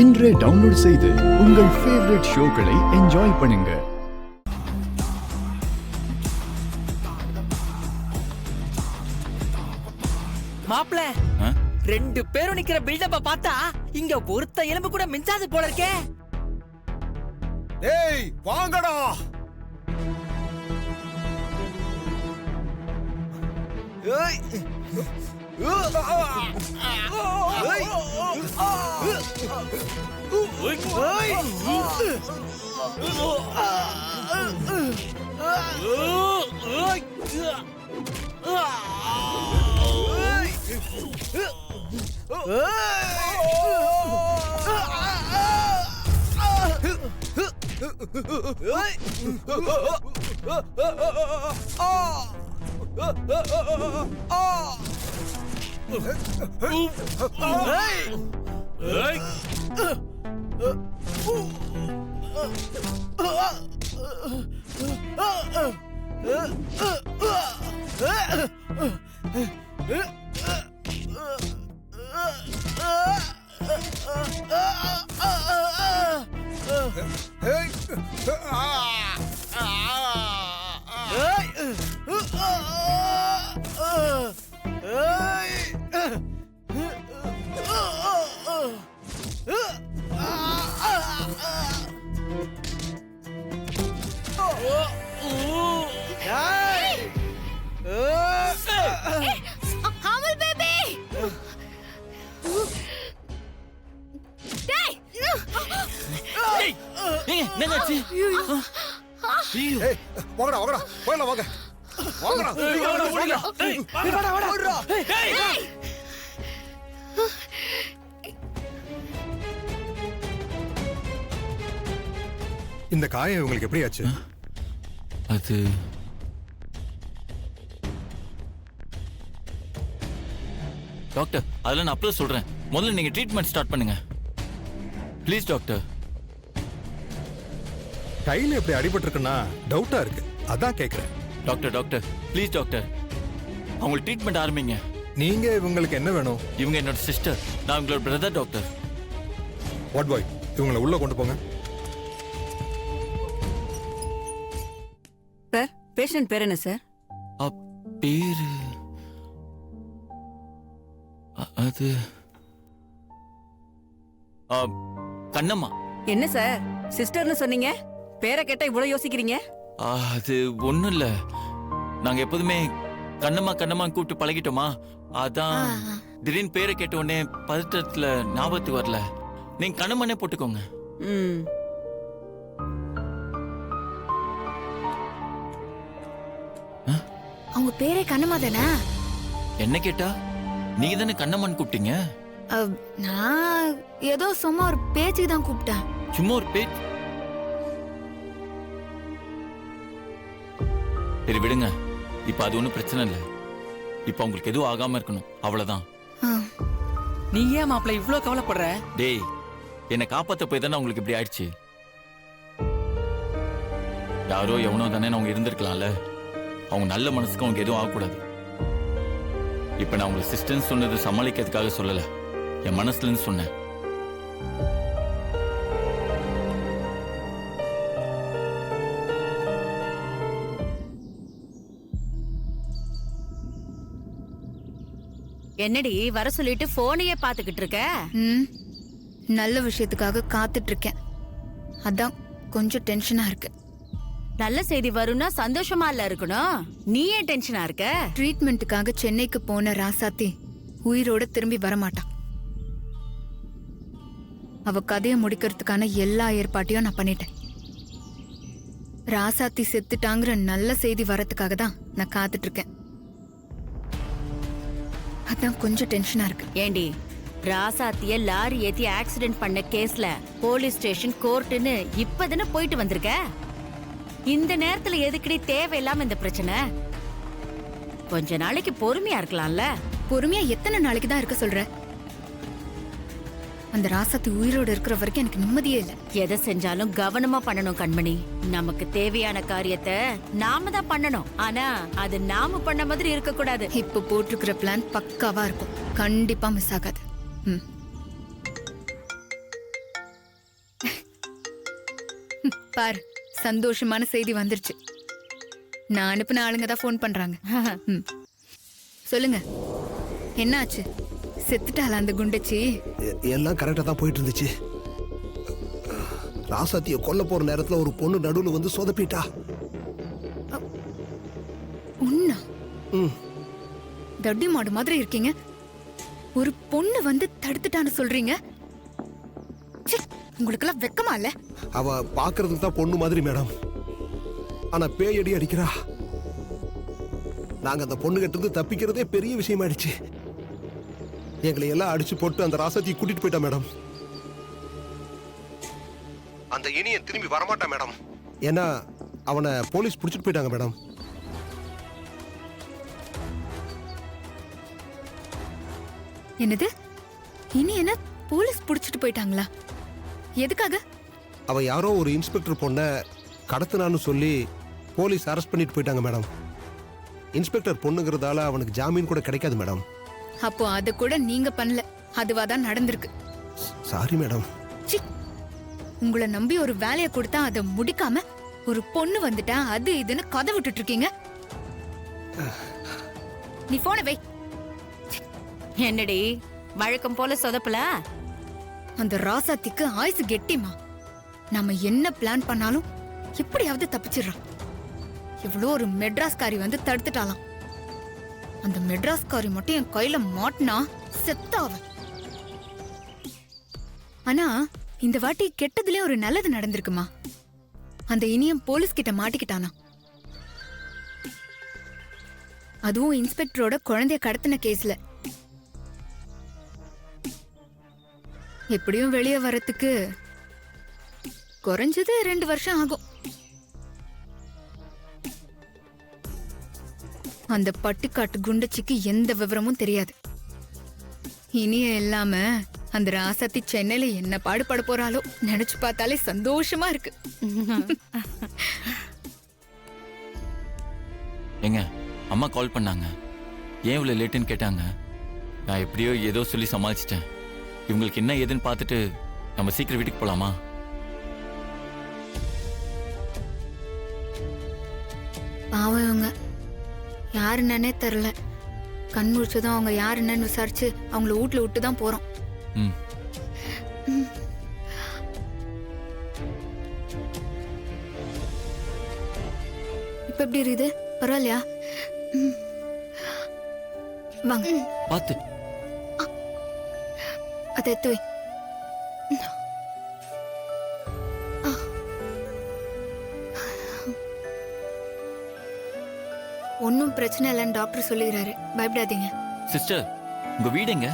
இன்றே டவுன்லோட் செய்து உங்கள் ஃபேவரட் ஷோக்களை என்ஜாய் பண்ணுங்க. மாப்ள ரெண்டு பேரும் நிக்கிற பில்டப்ப பார்த்தா இங்க ஒருத்த எலும்பு கூட மிஞ்சாது போல இருக்கே. ஏய் வாங்கடா. ஏய் வாங்கடா வாங்கடா போயிடலாம் வாங்க வாங்கடா. இந்த காயம் உங்களுக்கு எப்படி ஆச்சு? அது டாக்டர், அதெல்லாம் நான் அப்புறம் சொல்றேன். முதல்ல நீங்க ட்ரீட்மெண்ட் ஸ்டார்ட் பண்ணுங்க ப்ளீஸ் டாக்டர். கையில எப்படி அடிபட்டு இருக்குன்னா டவுட்டா இருக்கு, அதான் கேக்குறேன். டாக்டர் ப்ளீஸ் டாக்டர், அவங்களுக்கு ட்ரீட்மெண்ட் ஆரம்பிங்க. நீங்க இவங்களுக்கு என்ன வேணும்? இவங்க என்னோட சிஸ்டர், நான் உங்களோட பிரதர் டாக்டர். வாட் பாய், இவங்களை உள்ள கொண்டு போங்க. சார், பேஷண்ட் பேர் என்ன சார்? பேரு அது கண்ணம்மா. என்ன சார் சிஸ்டர்னு சொன்னீங்க, பேரை கேட்டா இவ்வளவு யோசிக்கிறீங்க? அது ஒண்ணும் இல்ல, நாங்க எப்போதுமே கண்ணம்மா கூப்பிட்டு பழகிட்டோமா, அதான் திடீர்னு பேரை கேட்ட உடனே பதட்டத்துல ஞாபகத்துக்கு வரல. நீங்க கண்ணம்மானே போட்டுக்கோங்க. அவங்க பேரே கண்ணம்மா தானே? என்ன கேட்டா நீங்க தானே கண்ணம்மான்னு கூப்பிட்டீங்க? நான் ஏதோ சும்மா ஒரு பேச்சுக்கு தான் கூப்பிட்டேன். சும்மா ஒரு பேச்சு? சரி விடுங்க, இப்ப அது ஒண்ணும் பிரச்சனை இல்ல. இப்ப உங்களுக்கு எதுவும் ஆகாம இருக்கணும், அவ்வளவுதான். நீ ஏன் மாப்ள இவ்ளோ கவலைப்படுற? டேய், என்னை காப்பாத்த போய் தானே உங்களுக்கு இப்படி ஆயிடுச்சு. யாரோ எவனோ தானே அவங்க இருந்திருக்கலாம்ல. அவங்க நல்ல மனசுக்கு அவங்க எதுவும் ஆகக்கூடாது. இப்ப நான் உங்களை சிஸ்டர்னு சொன்னது சமாளிக்கிறதுக்காக சொல்லல, என் மனசுல இருந்து சொன்னேன். என்னடி வர சொல்லிட்டு போனையே பாத்துக்கிட்டு இருக்க? நல்ல விஷயத்துக்காக காத்துட்டு இருக்கேன், அதான் கொஞ்சம் டென்ஷனா இருக்கு. நல்ல செய்தி வரும்னா சந்தோஷமா இல்ல இருக்கணும், நீ ஏன் டென்ஷனா இருக்க? ட்ரீட்மெண்ட்டுக்காக சென்னைக்கு போன ராசாத்தி உயிரோட திரும்பி வரமாட்டான். அவ கதையை முடிக்கிறதுக்கான எல்லா ஏற்பாட்டையும் நான் பண்ணிட்டேன். ராசாத்தி செத்துட்டாங்கிற நல்ல செய்தி வரதுக்காக தான் நான் காத்துட்டு இருக்கேன், அதான் கொஞ்சம் டென்ஷனா இருக்கு. ஏண்டி, ராசாத்திய லாரி ஏத்தி ஆக்சிடென்ட் பண்ண கேஸ்ல போலீஸ் ஸ்டேஷன் கோர்ட்டுன்னு இப்பதானே போயிட்டு வந்திருக்க. இந்த நேரத்துல எதுக்கடி தேவையில்லாம இந்த பிரச்சனை? கொஞ்ச நாளைக்கு பொறுமையா இருக்கலாம்ல. பொறுமையா எத்தனை நாளைக்கு தான் இருக்க சொல்ற? அந்த ராசாத்தி உயிரோடு இருக்கிற வரைக்கும் எனக்கு நிம்மதியே இல்ல. எதை செஞ்சாலும் கவனமா பண்ணணும் கண்மணி. நமக்கு தேவையான காரியத்தை நாம தான் பண்ணணும், ஆனா அது நாம பண்ண மாதிரி இருக்க கூடாது. இப்ப போட்டிருக்கிற பிளான் பக்காவா இருக்கும், கண்டிப்பா மிஸ் ஆகாது. பாரு சந்தோஷமான செய்தி வந்துருச்சு. நான் அனுப்பின ஆளுங்க தான் ஃபோன் பண்றாங்க. ம். சொல்லுங்க, என்னாச்சு? செத்துட்டாளா அந்த குண்டச்சி? எல்லாம் கரெக்டா தான் போயிட்டு இருந்துச்சு. ராசாத்திய கொல்ல போற நேரத்துல ஒரு பொண்ணு நடுவுல வந்து சொதப்பிட்டா. உன்னா ம். தட்டி மாடு மாதிரி இருக்கீங்க. ஒரு பொண்ணு வந்து தடுத்துட்டான்னு சொல்றீங்க? ச்சீ, உங்களுக்கெல்லாம் வெக்கமா இல்ல? அவ பாக்குறதுக்கு தான் பொண்ணு மாதிரி மேடம், ஆனா பேயடி அடிக்கிறா. நாங்க அந்த பொண்ணு கிட்ட இருந்து தப்பிக்கிறதே பெரிய விஷயமாயிடுச்சு. எங்களை எல்லாம் அடிச்சு போட்டு அந்த ராசாத்தியை கூட்டிட்டு போயிட்டா மேடம். அந்த இனியன் திரும்பி வரமாட்டான் மேடம். ஏன்னா அவனை போலீஸ் பிடிச்சிட்டு போயிட்டாங்க மேடம். என்னது? இனி என்ன போலீஸ் புடிச்சிட்டு போயிட்டாங்களா? எதுக்காக? அவ யாரோ ஒரு இன்ஸ்பெக்டர் பொண்ணை கடத்தினான்னு சொல்லி போலீஸ் அரெஸ்ட் பண்ணிட்டு போயிட்டாங்க மேடம். இன்ஸ்பெக்டர் பொண்ணுங்கிறதால அவனுக்கு ஜாமீன் கூட கிடைக்காது மேடம். அப்போ அது கூட நீங்க பண்ணல, அதுவாதான் நடந்திருக்கு. Sorry madam. ச்சீ, உங்களை நம்பி ஒரு வேலையை கொடுத்தா அதை முடிக்காம ஒரு பொண்ணு வந்துட்டா அது இதுன்னு கதை விட்டுட்டு இருக்கீங்க. நீ போன வை. என்னடி வழக்கம் போல சொதப்பல? அந்த ராசாத்திக்கு ஆயுசு கெட்டிமா. நாம என்ன பிளான் பண்ணாலும் எப்படியாவது தப்பிச்சிடுறான். இவ்வளோ ஒரு மெட்ராஸ்காரி வந்து தடுத்துட்டாலாம். அந்த மெட்ராஸ்காரி மட்டும் என் கையில மாட்டினா செத்தாவ. ஆனா இந்த வாட்டி கெட்டதுலயே ஒரு நல்லது நடந்திருக்குமா? அந்த இனியம் போலீஸ் கிட்ட மாட்டிக்கிட்டானா. அதுவும் இன்ஸ்பெக்டரோட குழந்தைய கடத்தின கேஸ்ல. எப்படியும் வெளியே வரத்துக்கு குறைஞ்சது 2 வருஷம் ஆகும். அந்த பட்டிக்காட்டு குண்டச்சிக்கு எந்த விவரமும் தெரியாது. இனிய இல்லாம அந்த ராசாத்தி சென்னையில என்ன பாடுபட போறாளோ நினைச்சு பார்த்தாலே சந்தோஷமா இருக்கு. ஏங்க அம்மா கால் பண்ணாங்க. ஏன் இவ்வளவு லேட்டுன்னு கேட்டாங்க. நான் எப்படியோ ஏதோ சொல்லி சமாளிச்சிட்டேன். இவங்களுக்கு என்ன ஏதுன்னு பார்த்துட்டு நம்ம சீக்கிரம் வீட்டுக்கு போலாமா? பாவம் இவங்க யாரு என்னன்னே தெரியல. கண் முழிச்சதும் அவங்க யாரு என்னன்னு விசாரிச்சு அவங்கள வீட்டுல விட்டு தான் போறோம். ம். இப்ப எப்படி இருக்குது? பரவாயில்லையா? ம். வாங்க, பார்த்து. அதை எடுத்து வை. ஒன்னும் பிரச்சனை இல்லைன்னு டாக்டர் சொல்லிடுறாரு. பயப்படாதீங்க. சிஸ்டர், உங்க வீடு எங்க?